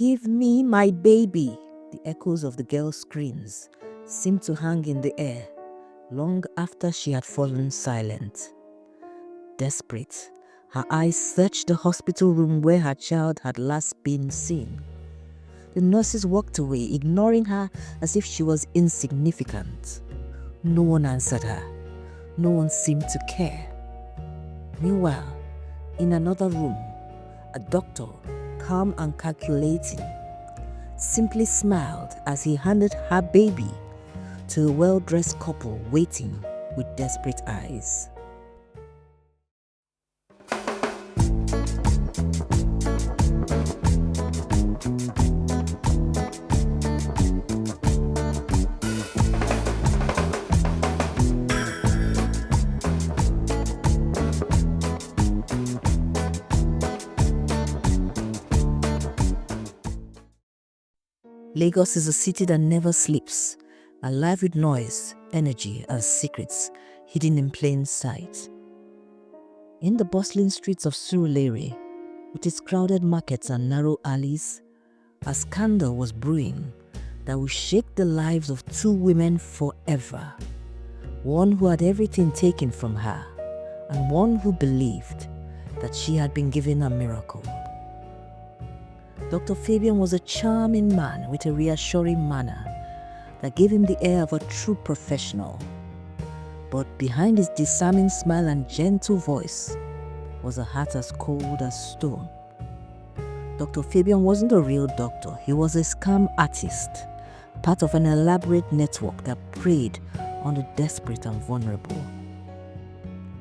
Give me my baby! The echoes of the girl's screams seemed to hang in the air long after she had fallen silent. Desperate, her eyes searched the hospital room where her child had last been seen. The nurses walked away, ignoring her as if she was insignificant. No one answered her. No one seemed to care. Meanwhile, in another room, a doctor, calm and calculating, simply smiled as he handed her baby to a well-dressed couple waiting with desperate eyes. Lagos is a city that never sleeps, alive with noise, energy, and secrets hidden in plain sight. In the bustling streets of Surulere, with its crowded markets and narrow alleys, a scandal was brewing that would shake the lives of two women forever. One who had everything taken from her, and one who believed that she had been given a miracle. Dr. Fabian was a charming man with a reassuring manner that gave him the air of a true professional. But behind his disarming smile and gentle voice was a heart as cold as stone. Dr. Fabian wasn't a real doctor, he was a scam artist, part of an elaborate network that preyed on the desperate and vulnerable.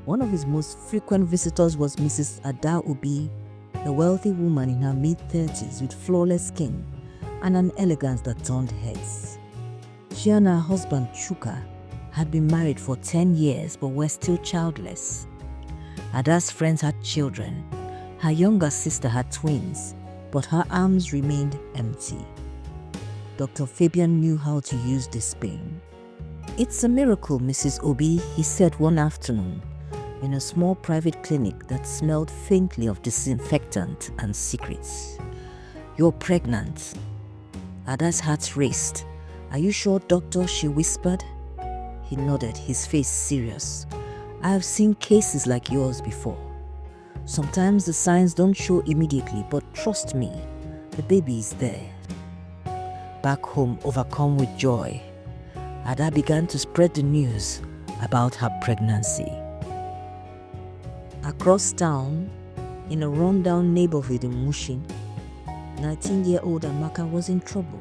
One of his most frequent visitors was Mrs. Ada Obi, a wealthy woman in her mid-30s with flawless skin and an elegance that turned heads. She and her husband Chuka had been married for 10 years but were still childless. Ada's friends had children. Her younger sister had twins, but her arms remained empty. Dr. Fabian knew how to use this pain. "It's a miracle, Mrs. Obi," he said one afternoon, in a small private clinic that smelled faintly of disinfectant and secrets. "You're pregnant." Ada's heart raced. "Are you sure, doctor?" she whispered. He nodded, his face serious. "I have seen cases like yours before. Sometimes the signs don't show immediately, but trust me, the baby is there." Back home, overcome with joy, Ada began to spread the news about her pregnancy. Across town, in a rundown neighborhood in Mushin, 19-year-old Amaka was in trouble.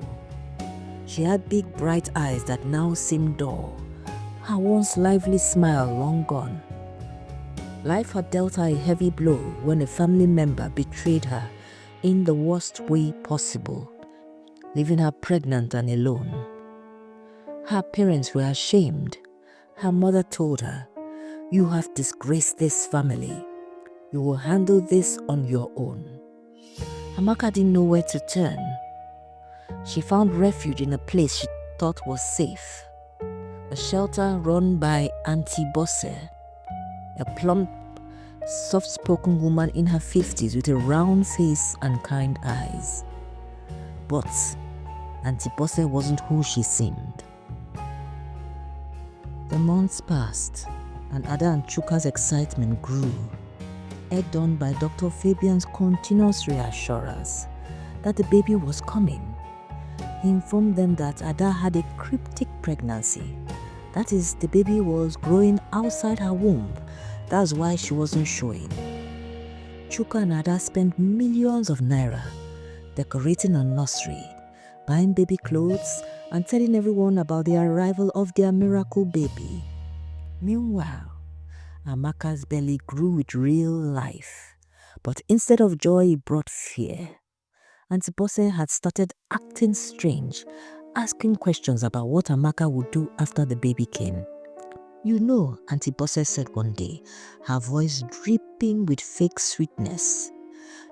She had big bright eyes that now seemed dull, her once lively smile long gone. Life had dealt her a heavy blow when a family member betrayed her in the worst way possible, leaving her pregnant and alone. Her parents were ashamed. Her mother told her, "You have disgraced this family. You will handle this on your own." Amaka didn't know where to turn. She found refuge in a place she thought was safe, a shelter run by Auntie Bosse, a plump, soft-spoken woman in her 50s with a round face and kind eyes. But Auntie Bosse wasn't who she seemed. The months passed, and Ada and Chuka's excitement grew, egged on by Dr. Fabian's continuous reassurance that the baby was coming. He informed them that Ada had a cryptic pregnancy. That is, the baby was growing outside her womb. That's why she wasn't showing. Chuka and Ada spent millions of naira decorating a nursery, buying baby clothes, and telling everyone about the arrival of their miracle baby. Meanwhile, Amaka's belly grew with real life, but instead of joy, it brought fear. Auntie Bosse had started acting strange, asking questions about what Amaka would do after the baby came. "You know," Auntie Bosse said one day, her voice dripping with fake sweetness,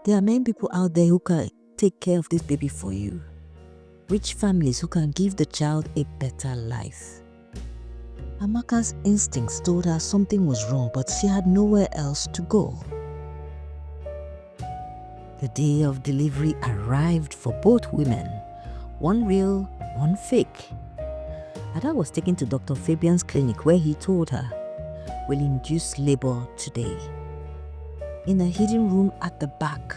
"there are many people out there who can take care of this baby for you. Rich families who can give the child a better life." Amaka's instincts told her something was wrong, but she had nowhere else to go. The day of delivery arrived for both women, one real, one fake. Ada was taken to Dr. Fabian's clinic where he told her, "We'll induce labor today." In a hidden room at the back,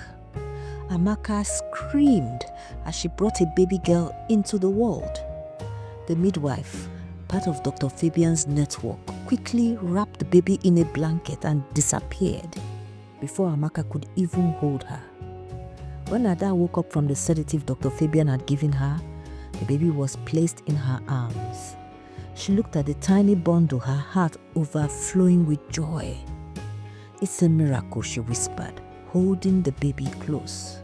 Amaka screamed as she brought a baby girl into the world. The midwife, part of Dr. Fabian's network, quickly wrapped the baby in a blanket and disappeared before Amaka could even hold her. When Ada woke up from the sedative Dr. Fabian had given her, the baby was placed in her arms. She looked at the tiny bundle, her heart overflowing with joy. "It's a miracle," she whispered, holding the baby close.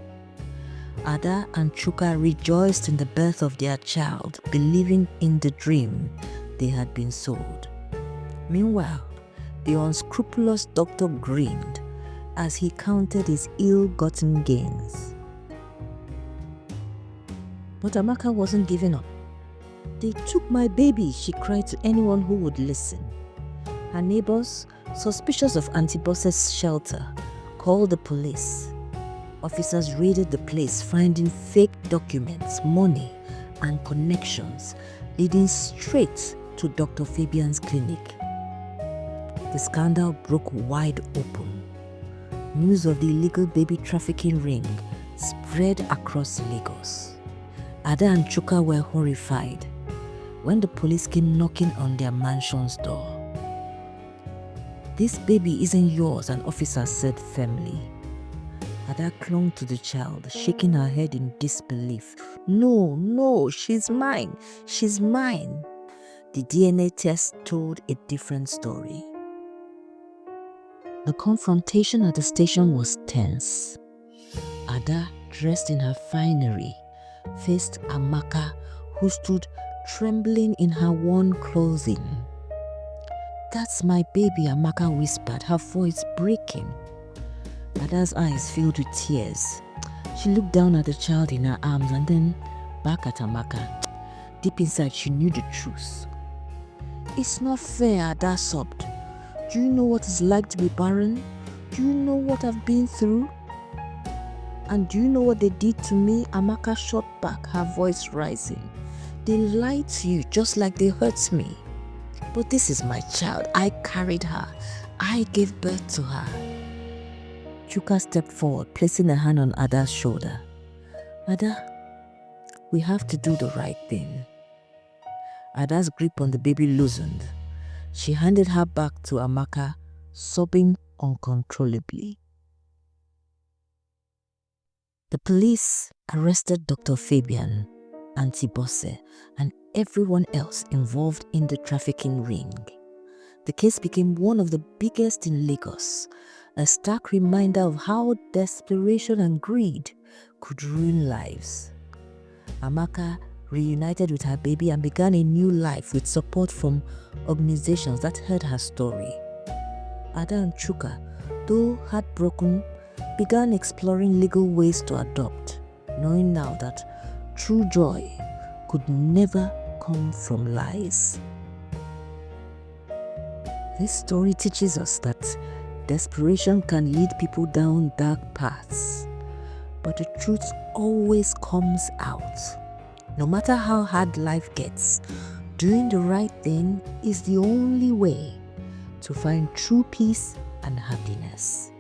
Ada and Chuka rejoiced in the birth of their child, believing in the dream they had been sold. Meanwhile, the unscrupulous doctor grinned as he counted his ill-gotten gains. But Amaka wasn't giving up. "They took my baby," she cried to anyone who would listen. Her neighbors, suspicious of Auntie Boss's shelter, called the police. Officers raided the place, finding fake documents, money, and connections leading straight to Dr. Fabian's clinic. The scandal broke wide open. News of the illegal baby trafficking ring spread across Lagos. Ada and Chuka were horrified when the police came knocking on their mansion's door. "This baby isn't yours," an officer said firmly. Ada clung to the child, shaking her head in disbelief. No, she's mine. She's mine." The DNA test told a different story. The confrontation at the station was tense. Ada, dressed in her finery, faced Amaka, who stood trembling in her worn clothing. "That's my baby," Amaka whispered, her voice breaking. Ada's eyes filled with tears. She looked down at the child in her arms and then back at Amaka. Deep inside, she knew the truth. "It's not fair," Ada sobbed. "Do you know what it's like to be barren? Do you know what I've been through? And do you know what they did to me?" Amaka shot back, her voice rising. "They lied to you just like they hurt me. But this is my child. I carried her. I gave birth to her." Chuka stepped forward, placing a hand on Ada's shoulder. "Ada, we have to do the right thing." Ada's grip on the baby loosened. She handed her back to Amaka, sobbing uncontrollably. The police arrested Dr. Fabian, Auntie Bosse, and everyone else involved in the trafficking ring. The case became one of the biggest in Lagos, a stark reminder of how desperation and greed could ruin lives. Amaka reunited with her baby and began a new life with support from organizations that heard her story. Ada and Chuka, though heartbroken, began exploring legal ways to adopt, knowing now that true joy could never come from lies. This story teaches us that desperation can lead people down dark paths, but the truth always comes out. No matter how hard life gets, doing the right thing is the only way to find true peace and happiness.